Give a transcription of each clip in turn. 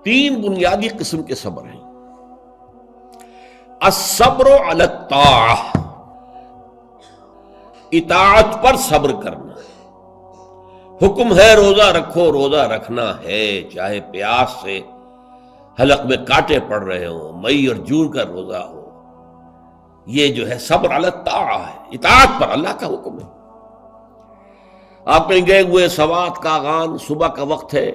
تین بنیادی قسم کے صبر ہیں۔ الصبر علی الطاعہ، اطاعت پر صبر کرنا۔ حکم ہے روزہ رکھو، روزہ رکھنا ہے، چاہے پیاس سے حلق میں کانٹے پڑ رہے ہوں، مئی اور جون کا روزہ ہو۔ یہ جو ہے صبر علی الطاعہ ہے، اطاعت پر، اللہ کا حکم ہے۔ آپ کہیں گئے ہوئے سوات کا اذان صبح کا وقت ہے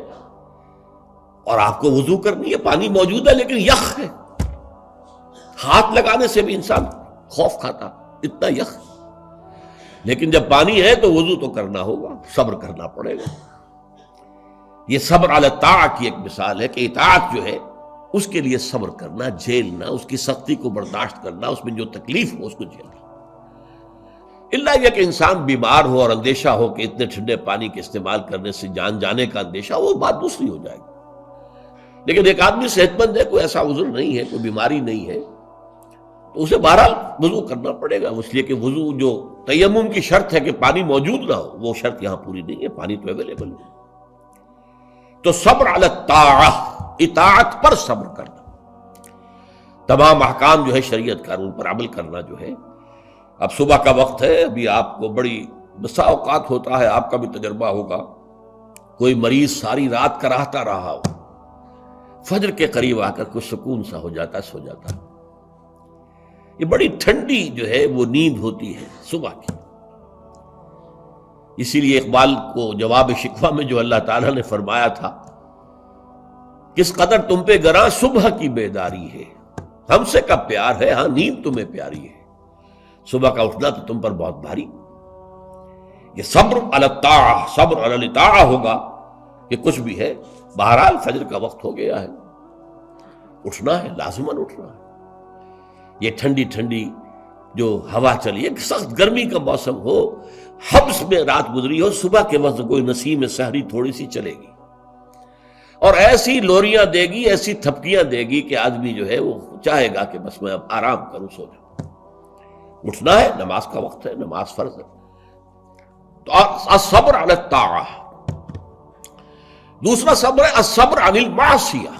اور آپ کو وضو کرنی ہے، پانی موجود ہے لیکن یخ ہے، ہاتھ لگانے سے بھی انسان خوف کھاتا، اتنا یخ۔ لیکن جب پانی ہے تو وضو تو کرنا ہوگا، صبر کرنا پڑے گا۔ یہ صبر علی الطاعہ کی ایک مثال ہے کہ اطاعت جو ہے اس کے لیے صبر کرنا، جھیلنا، اس کی سختی کو برداشت کرنا، اس میں جو تکلیف ہو اس کو جھیلنا۔ اللہ یہ کہ انسان بیمار ہو اور اندیشہ ہو کہ اتنے ٹھنڈے پانی کے استعمال کرنے سے جان جانے کا اندیشہ، وہ بات دوسری ہو جائے گی۔ لیکن ایک آدمی صحت مند ہے، کوئی ایسا عذر نہیں ہے، کوئی بیماری نہیں ہے، تو اسے بہرحال وضو کرنا پڑے گا، اس لیے کہ وضو جو تیمم کی شرط ہے کہ پانی موجود نہ ہو، وہ شرط یہاں پوری نہیں ہے، پانی تو اویلیبل ہے۔ تو صبر علی الطاعہ، اطاعت پر صبر کرنا، تمام احکام جو ہے شریعت کا ان پر عمل کرنا جو ہے۔ اب صبح کا وقت ہے، ابھی آپ کو بڑی بسا اوقات ہوتا ہے، آپ کا بھی تجربہ ہوگا، کوئی مریض ساری رات کراہتا رہا ہو، فجر کے قریب آ کر کچھ سکون سا ہو جاتا ہے، سو جاتا ہے۔ یہ بڑی ٹھنڈی جو ہے وہ نیند ہوتی ہے صبح کی۔ اسی لیے اقبال کو جواب شکوہ میں جو اللہ تعالیٰ نے فرمایا تھا، کس قدر تم پہ گراں صبح کی بیداری ہے، ہم سے کب پیار ہے، ہاں نیند تمہیں پیاری ہے، صبح کا اٹھنا تو تم پر بہت بھاری۔ یہ صبر علی الطاعہ، صبر علی الطاعہ ہوگا کہ کچھ بھی ہے، بہرحال فجر کا وقت ہو گیا ہے، اٹھنا ہے، لازماً اٹھنا ہے۔ یہ ٹھنڈی ٹھنڈی جو ہوا چلی ہے، سخت گرمی کا موسم ہو، حبس میں رات گزری ہو، صبح کے وقت کوئی نسیم سحری تھوڑی سی چلے گی اور ایسی لوریاں دے گی، ایسی تھپکیاں دے گی کہ آدمی جو ہے وہ چاہے گا کہ بس میں اب آرام کروں، سو جاؤں۔ اٹھنا ہے، نماز کا وقت ہے، نماز فرض ہے۔ تو الصبر علی الطاعہ۔ دوسرا صبر ہے الصبر عن المعصیہ،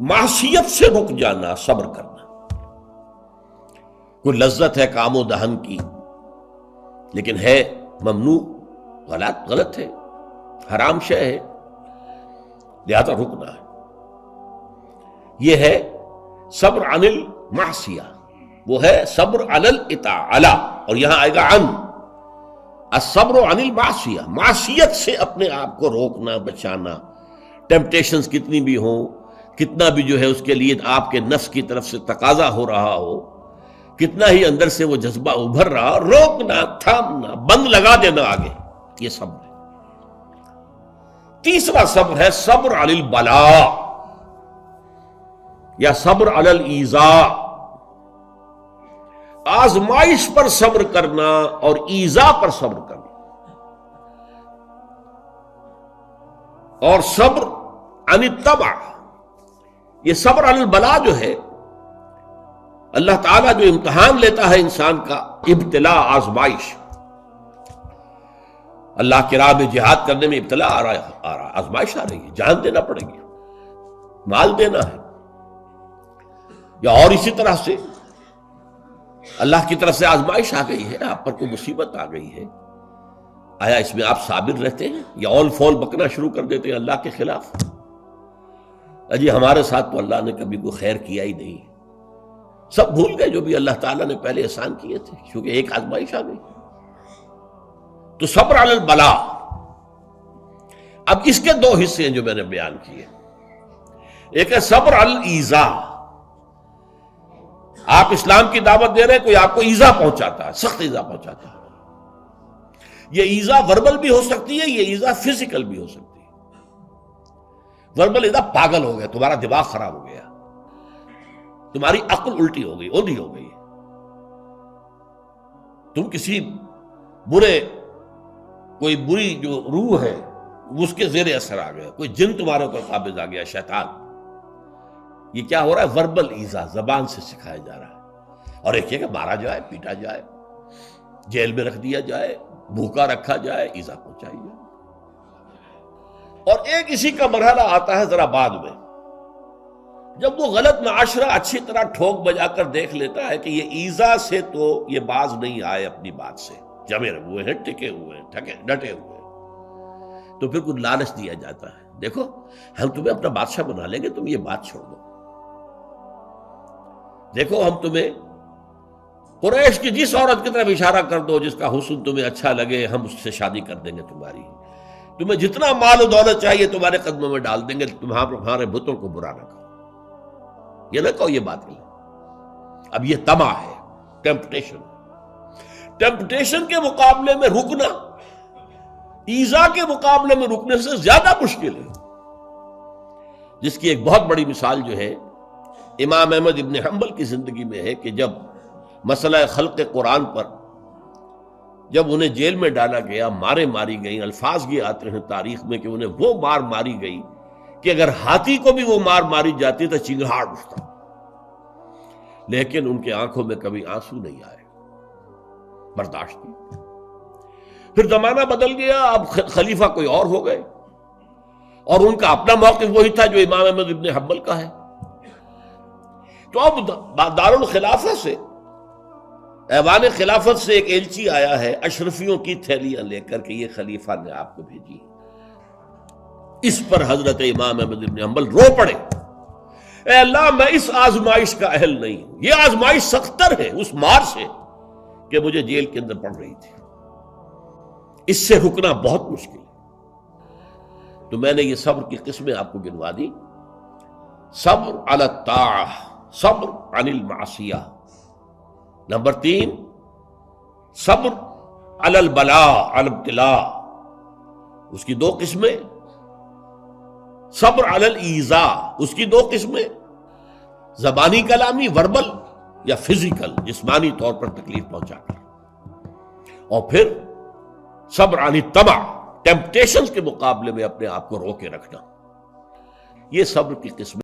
معصیت سے رک جانا، صبر کرنا۔ کوئی لذت ہے کام و دہن کی لیکن ہے ممنوع، غلط ہے، حرام شے ہے، لہذا رکنا ہے۔ یہ ہے صبر عن المعصیہ، وہ ہے صبر علی الاطاعہ، اور یہاں آئے گا عن الصبر عن المعصیہ، معصیت سے اپنے آپ کو روکنا، بچانا۔ ٹیمپٹیشنز کتنی بھی ہوں، کتنا بھی جو ہے اس کے لیے آپ کے نفس کی طرف سے تقاضا ہو رہا ہو، کتنا ہی اندر سے وہ جذبہ ابھر رہا ہو، روکنا، تھامنا، بند لگا دینا آگے، یہ صبر ہے۔ تیسرا صبر ہے صبر علی البلاء یا صبر علی الایذاء، آزمائش پر صبر کرنا اور ایذا پر صبر کرنا۔ اور صبر عن الطبع، یہ صبر علی البلاء جو ہے، اللہ تعالیٰ جو امتحان لیتا ہے انسان کا، ابتلاء، آزمائش، اللہ کی راہ میں جہاد کرنے میں ابتلاء آ رہا، آزمائش آ رہی ہے، جان دینا پڑے گی، مال دینا ہے، یا اور اسی طرح سے اللہ کی طرف سے آزمائش آ گئی ہے، آپ پر کوئی مصیبت آ گئی ہے، آیا اس میں آپ صابر رہتے ہیں یا اول فول بکنا شروع کر دیتے ہیں اللہ کے خلاف؟ اجی ہمارے ساتھ تو اللہ نے کبھی کوئی خیر کیا ہی نہیں، سب بھول گئے جو بھی اللہ تعالیٰ نے پہلے احسان کیے تھے، کیونکہ ایک آزمائش آ گئی۔ تو صبر علی البلاء۔ اب اس کے دو حصے ہیں جو میں نے بیان کیے، ایک ہے صبر علی الایذاء، آپ اسلام کی دعوت دے رہے ہیں، کوئی آپ کو ایذا پہنچاتا ہے، سخت ایذا پہنچاتا ہے، یہ ایذا وربل بھی ہو سکتی ہے، یہ ایذا فزیکل بھی ہو سکتی ہے۔ وربل ایذا، پاگل ہو گیا، تمہارا دماغ خراب ہو گیا، تمہاری عقل الٹی ہو گئی، اوندھی ہو گئی، تم کسی کوئی بری جو روح ہے اس کے زیر اثر آ گیا، کوئی جن تمہارے اوپر قابض آ گیا، شیطان۔ یہ کیا ہو رہا ہے؟ وربل ایذا، زبان سے سکھایا جا رہا ہے۔ اور ایک یہ کہ مارا جائے، پیٹا جائے، جیل میں رکھ دیا جائے، بھوکا رکھا جائے، ایذا پہنچائی جائے۔ اور ایک اسی کا مرحلہ آتا ہے ذرا بعد میں، جب وہ غلط معاشرہ اچھی طرح ٹھوک بجا کر دیکھ لیتا ہے کہ یہ ایذا سے تو یہ باز نہیں آئے، اپنی بات سے جمے ہوئے ہیں، ٹکے ہوئے ہیں، ڈٹے ہوئے ہیں، تو پھر کچھ لالچ دیا جاتا ہے، دیکھو ہم تمہیں اپنا بادشاہ بنا لیں گے، تم یہ بات چھوڑ دو، دیکھو ہم تمہیں قریش کی جس عورت کی طرف اشارہ کر دو جس کا حسن تمہیں اچھا لگے، ہم اس سے شادی کر دیں گے تمہاری، تمہیں جتنا مال و دولت چاہیے تمہارے قدموں میں ڈال دیں گے، تمہارے بتوں کو برا نہ کہو، یہ نہ کہو یہ بات نہیں۔ اب یہ طمع ہے، ٹیمپٹیشن کے مقابلے میں رکنا ایذا کے مقابلے میں رکنے سے زیادہ مشکل ہے، جس کی ایک بہت بڑی مثال جو ہے امام احمد ابن حنبل کی زندگی میں ہے کہ جب مسئلہ خلق قرآن پر جب انہیں جیل میں ڈالا گیا، مارے ماری گئیں، الفاظ یہ آتے ہیں تاریخ میں کہ انہیں وہ مار ماری گئی کہ اگر ہاتھی کو بھی وہ مار ماری جاتی تو چنگھاڑ اٹھتا، لیکن ان کے آنکھوں میں کبھی آنسو نہیں آئے، برداشت کی۔ پھر زمانہ بدل گیا، اب خلیفہ کوئی اور ہو گئے، اور ان کا اپنا موقف وہی تھا جو امام احمد ابن حنبل کا ہے۔ تو اب دارالخلافہ سے، ایوان خلافت سے ایک ایلچی آیا ہے اشرفیوں کی تھیلیاں لے کر کے یہ خلیفہ نے آپ کو بھیجی۔ اس پر حضرت امام احمد ابن حنبل رو پڑے، اے اللہ میں اس آزمائش کا اہل نہیں ہوں، یہ آزمائش سختر ہے اس مار سے کہ مجھے جیل کے اندر پڑ رہی تھی، اس سے رکنا بہت مشکل ہے۔ تو میں نے یہ صبر کی قسمیں آپ کو گنوا دی، صبر علی الطاعہ، صبر عن المعصیہ، نمبر 3 صبر علی البلاء، علی الابتلاء، اس کی 2 قسمیں، صبر علی الایذاء، اس کی 2 قسمیں، زبانی کلامی وربل یا فزیکل جسمانی طور پر تکلیف پہنچا کر، اور پھر صبر عن الطمع، ٹیمپٹیشنز کے مقابلے میں اپنے آپ کو روکے رکھنا، یہ صبر کی قسمیں